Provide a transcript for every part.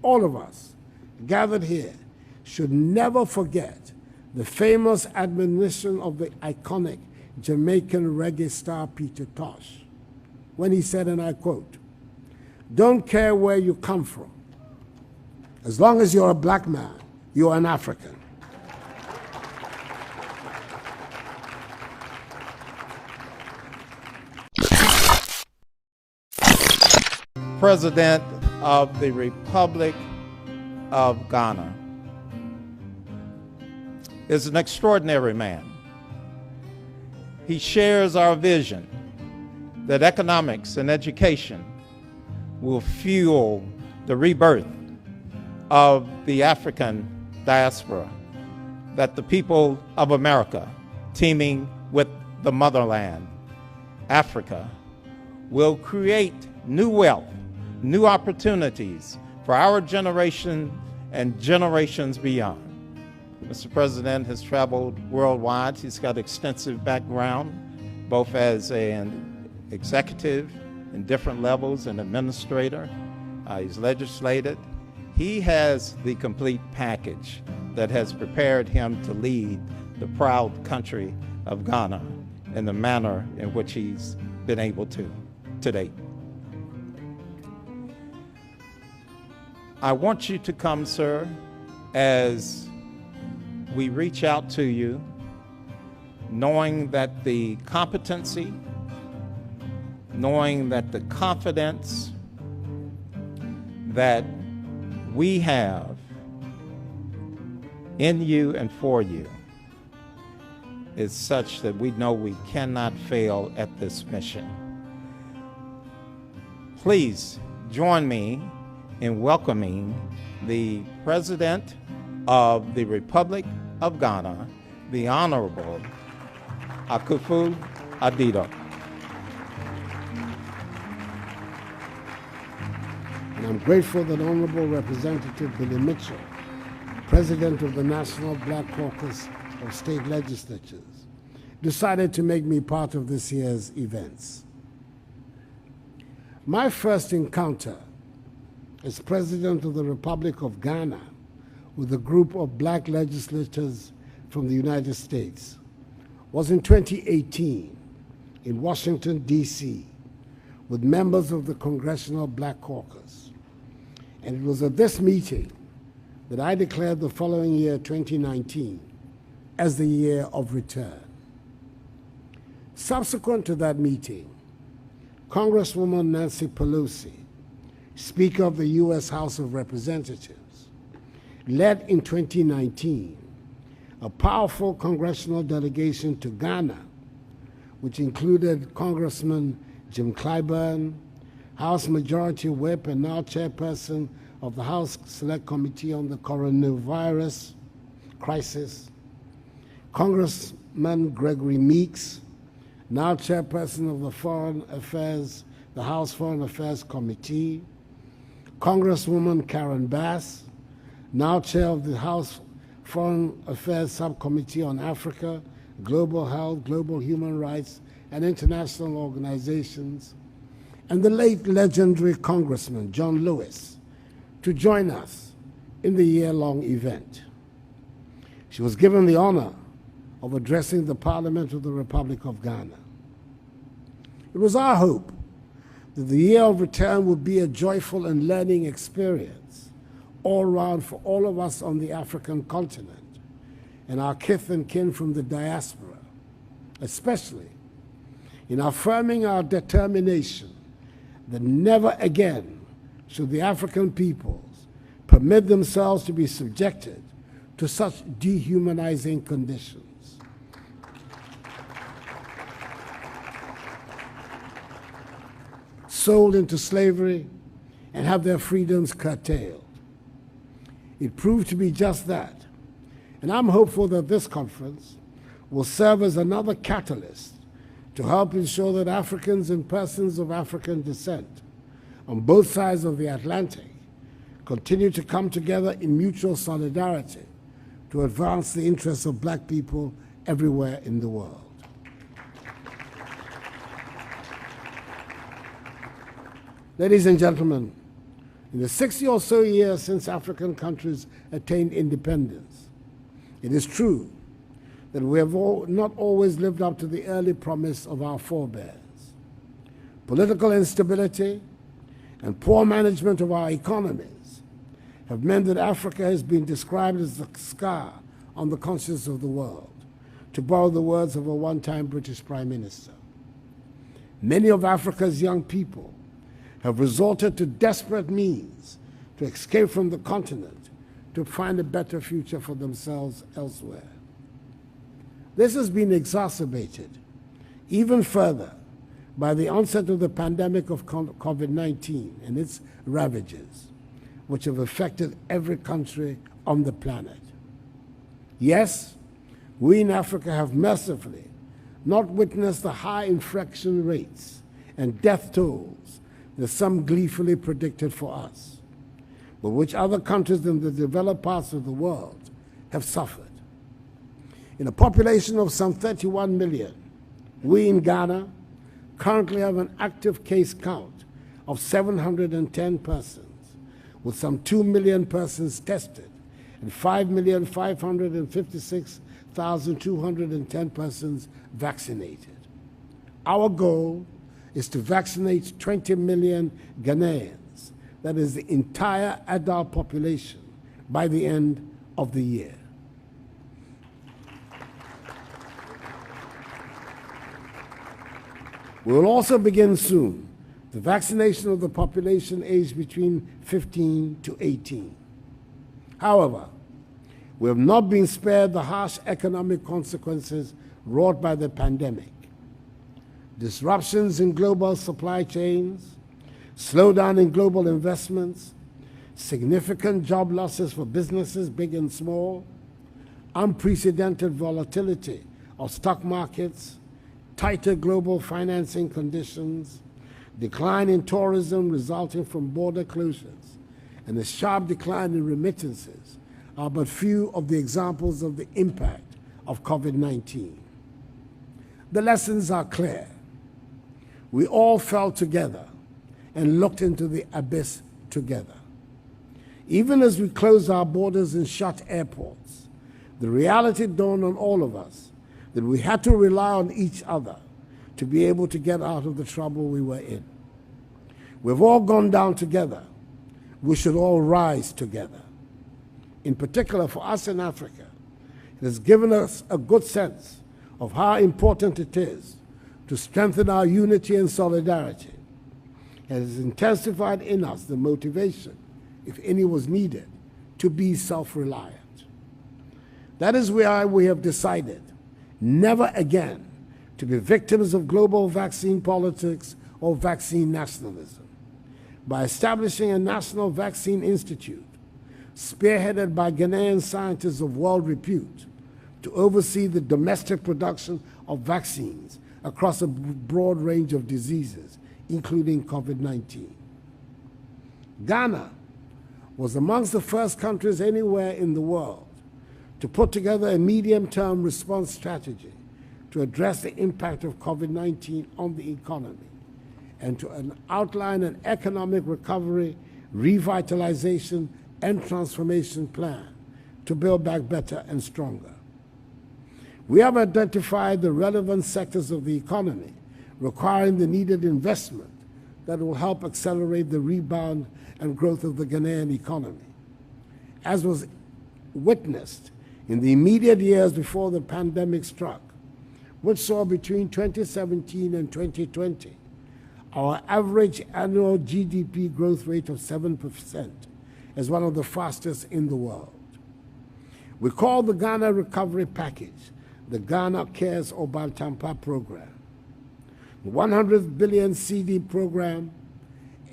all of us gathered here should never forget the famous admonition of the iconic Jamaican reggae star Peter Tosh, when he said, and I quote, "Don't care where you come from. As long as you're a black man, you're an African." President of the Republic of Ghana is an extraordinary man. He shares our vision that economics and education will fuel the rebirth of the African diaspora, that the people of America, teaming with the motherland, Africa, will create new wealth, new opportunities for our generation and generations beyond. Mr. President has traveled worldwide. He's got extensive background, both as an executive in different levels, an administrator. He's legislated. He has the complete package that has prepared him to lead the proud country of Ghana in the manner in which he's been able to date. I want you to come, sir, as we reach out to you, knowing that the competency, knowing that the confidence that we have in you and for you is such that we know we cannot fail at this mission. Please join me in welcoming the President of the Republic of Ghana, the Honorable Akufo-Addo. And I'm grateful that Honorable Representative Billy Mitchell, President of the National Black Caucus of State Legislatures, decided to make me part of this year's events. My first encounter as President of the Republic of Ghana with a group of black legislators from the United States was in 2018 in Washington, D.C., with members of the Congressional Black Caucus. And it was at this meeting that I declared the following year, 2019, as the year of return. Subsequent to that meeting, Congresswoman Nancy Pelosi, Speaker of the U.S. House of Representatives, led in 2019 a powerful congressional delegation to Ghana, which included Congressman Jim Clyburn, House Majority Whip and now Chairperson of the House Select Committee on the Coronavirus Crisis, Congressman Gregory Meeks, now Chairperson of the House Foreign Affairs Committee, Congresswoman Karen Bass, now Chair of the House Foreign Affairs Subcommittee on Africa, Global Health, Global Human Rights, and International Organizations, and the late legendary Congressman John Lewis to join us in the year-long event. She was given the honor of addressing the Parliament of the Republic of Ghana. It was our hope that the year of return would be a joyful and learning experience all around for all of us on the African continent and our kith and kin from the diaspora, especially in affirming our determination that never again should the African peoples permit themselves to be subjected to such dehumanizing conditions. Sold into slavery and have their freedoms curtailed. It proved to be just that, and I'm hopeful that this conference will serve as another catalyst to help ensure that Africans and persons of African descent on both sides of the Atlantic continue to come together in mutual solidarity to advance the interests of black people everywhere in the world. Ladies and gentlemen, In the 60 or so years since African countries attained independence, it is true that we have not always lived up to the early promise of our forebears. Political instability and poor management of our economies have meant that Africa has been described as the scar on the conscience of the world, to borrow the words of a one-time British Prime Minister. Many of Africa's young people have resorted to desperate means to escape from the continent to find a better future for themselves elsewhere. This has been exacerbated even further by the onset of the pandemic of COVID-19 and its ravages, which have affected every country on the planet. Yes, we in Africa have mercifully not witnessed the high infection rates and death tolls that some gleefully predicted for us, but which other countries in the developed parts of the world have suffered. In a population of some 31 million, we in Ghana currently have an active case count of 710 persons, with some 2 million persons tested and 5,556,210 persons vaccinated. Our goal is to vaccinate 20 million Ghanaians, that is the entire adult population, by the end of the year. We will also begin soon the vaccination of the population aged between 15 to 18. However, we have not been spared the harsh economic consequences wrought by the pandemic. Disruptions in global supply chains, slowdown in global investments, significant job losses for businesses big and small, unprecedented volatility of stock markets, tighter global financing conditions, decline in tourism resulting from border closures, and a sharp decline in remittances are but few of the examples of the impact of COVID-19. The lessons are clear. We all fell together and looked into the abyss together. Even as we closed our borders and shut airports, the reality dawned on all of us that we had to rely on each other to be able to get out of the trouble we were in. We've all gone down together. We should all rise together. In particular, for us in Africa, it has given us a good sense of how important it is to strengthen our unity and solidarity. It has intensified in us the motivation, if any was needed, to be self-reliant. That is why we have decided never again to be victims of global vaccine politics or vaccine nationalism. By establishing a National Vaccine Institute, spearheaded by Ghanaian scientists of world repute, to oversee the domestic production of vaccines across a broad range of diseases, including COVID-19. Ghana was amongst the first countries anywhere in the world to put together a medium-term response strategy to address the impact of COVID-19 on the economy and to outline an economic recovery, revitalization, and transformation plan to build back better and stronger. We have identified the relevant sectors of the economy requiring the needed investment that will help accelerate the rebound and growth of the Ghanaian economy. As was witnessed in the immediate years before the pandemic struck, which saw between 2017 and 2020 our average annual GDP growth rate of 7% as one of the fastest in the world. We call the Ghana Recovery Package the Ghana Cares or Bantampa program. The 100 billion CD program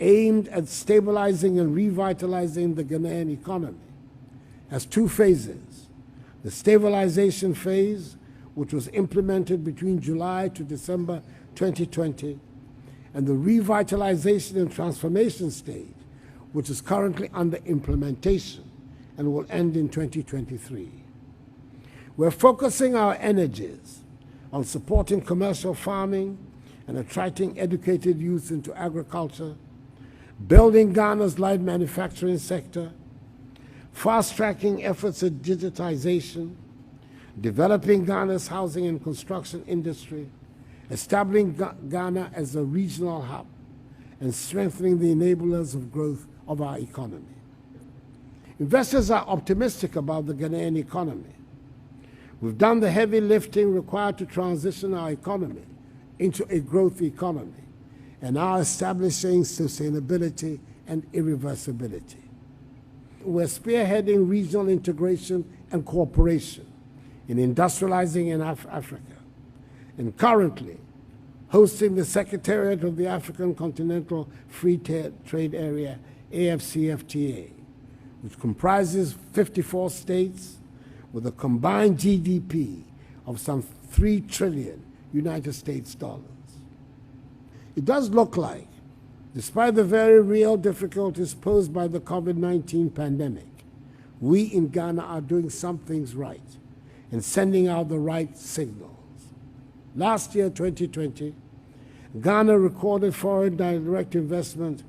aimed at stabilizing and revitalizing the Ghanaian economy has two phases. The stabilization phase, which was implemented between July to December 2020, and the revitalization and transformation stage, which is currently under implementation and will end in 2023. We're focusing our energies on supporting commercial farming and attracting educated youth into agriculture, building Ghana's light manufacturing sector, fast-tracking efforts at digitization, developing Ghana's housing and construction industry, establishing Ghana as a regional hub, and strengthening the enablers of growth of our economy. Investors are optimistic about the Ghanaian economy. We've done the heavy lifting required to transition our economy into a growth economy and are establishing sustainability and irreversibility. We're spearheading regional integration and cooperation in industrializing in Africa, and currently hosting the Secretariat of the African Continental Free Trade Area, AFCFTA, which comprises 54 states with a combined GDP of some 3 trillion United States dollars. It does look like, despite the very real difficulties posed by the COVID-19 pandemic, we in Ghana are doing some things right and sending out the right signals. Last year, 2020, Ghana recorded foreign direct investment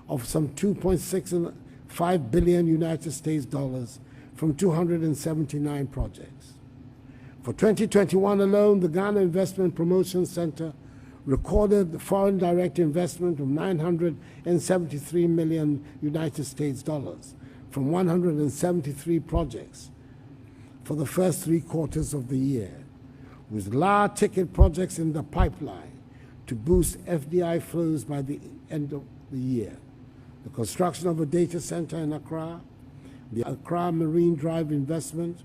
of some 2.65 billion United States dollars from 279 projects. For 2021 alone, the Ghana Investment Promotion Center recorded foreign direct investment of 973 million United States dollars from 173 projects for the first 3 quarters of the year, with large ticket projects in the pipeline to boost FDI flows by the end of the year. The construction of a data center in Accra, the Accra Marine Drive investment,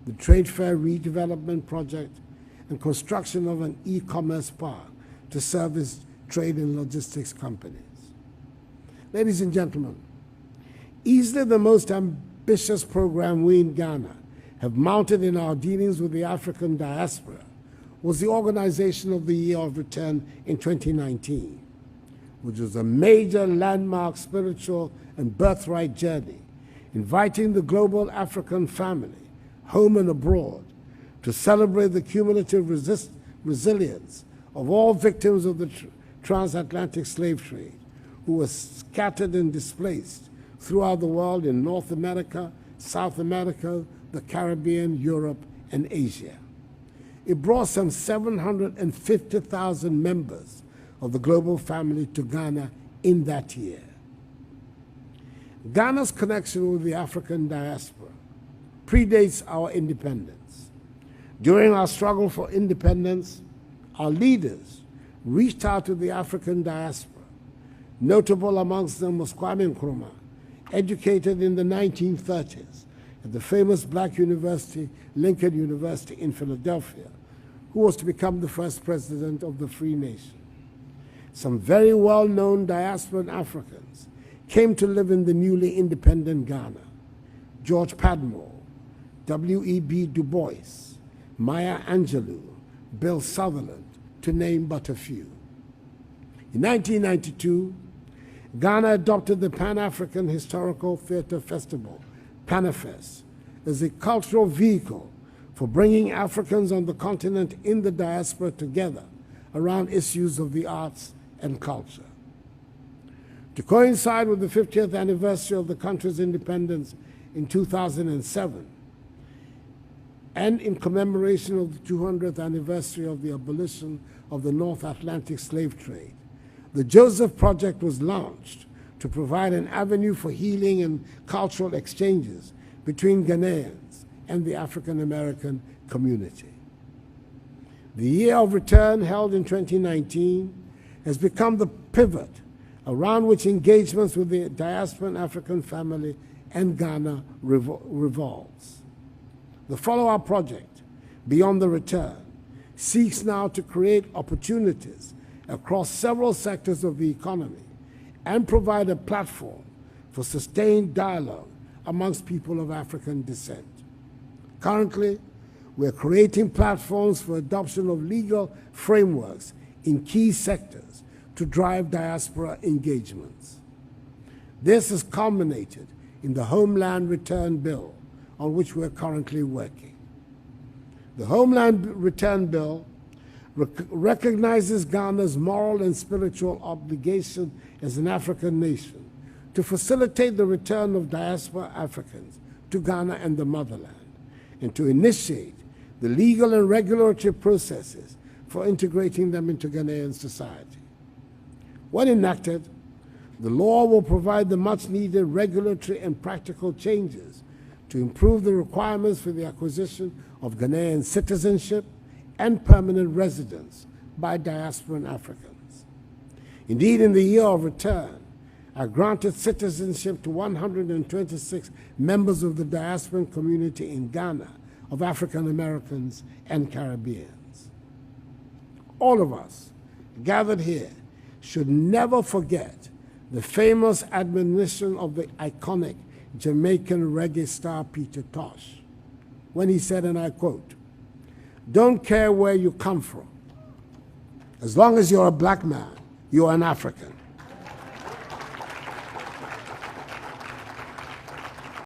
the Trade Fair redevelopment project, and construction of an e-commerce park to service trade and logistics companies. Ladies and gentlemen, easily the most ambitious program we in Ghana have mounted in our dealings with the African diaspora was the organization of the Year of Return in 2019, which was a major landmark spiritual and birthright journey, inviting the global African family, home and abroad, to celebrate the cumulative resilience of all victims of the transatlantic slave trade who were scattered and displaced throughout the world in North America, South America, the Caribbean, Europe, and Asia. It brought some 750,000 members of the global family to Ghana in that year. Ghana's connection with the African diaspora predates our independence. During our struggle for independence, our leaders reached out to the African diaspora. Notable amongst them was Kwame Nkrumah, educated in the 1930s at the famous black university, Lincoln University in Philadelphia, who was to become the first president of the free nation. Some very well-known diasporan Africans came to live in the newly independent Ghana: George Padmore, W.E.B. Du Bois, Maya Angelou, Bill Sutherland, to name but a few. In 1992, Ghana adopted the Pan-African Historical Theatre Festival, PANAFEST, as a cultural vehicle for bringing Africans on the continent in the diaspora together around issues of the arts and culture. To coincide with the 50th anniversary of the country's independence in 2007, and in commemoration of the 200th anniversary of the abolition of the North Atlantic slave trade, the Joseph Project was launched to provide an avenue for healing and cultural exchanges between Ghanaians and the African American community. The Year of Return, held in 2019, has become the pivot around which engagements with the diasporan African family and Ghana revolves. The Follow-Up Project, Beyond the Return, seeks now to create opportunities across several sectors of the economy and provide a platform for sustained dialogue amongst people of African descent. Currently, we're creating platforms for adoption of legal frameworks in key sectors to drive diaspora engagements. This is culminated in the Homeland Return Bill, on which we're currently working. The Homeland Return Bill recognizes Ghana's moral and spiritual obligation as an African nation to facilitate the return of diaspora Africans to Ghana and the motherland, and to initiate the legal and regulatory processes for integrating them into Ghanaian society. When enacted, the law will provide the much-needed regulatory and practical changes to improve the requirements for the acquisition of Ghanaian citizenship and permanent residence by diasporan Africans. Indeed, in the year of return, I granted citizenship to 126 members of the diasporan community in Ghana of African Americans and Caribbeans. All of us gathered here should never forget the famous admonition of the iconic Jamaican reggae star Peter Tosh, when he said, and I quote, "Don't care where you come from. As long as you're a black man, you're an African."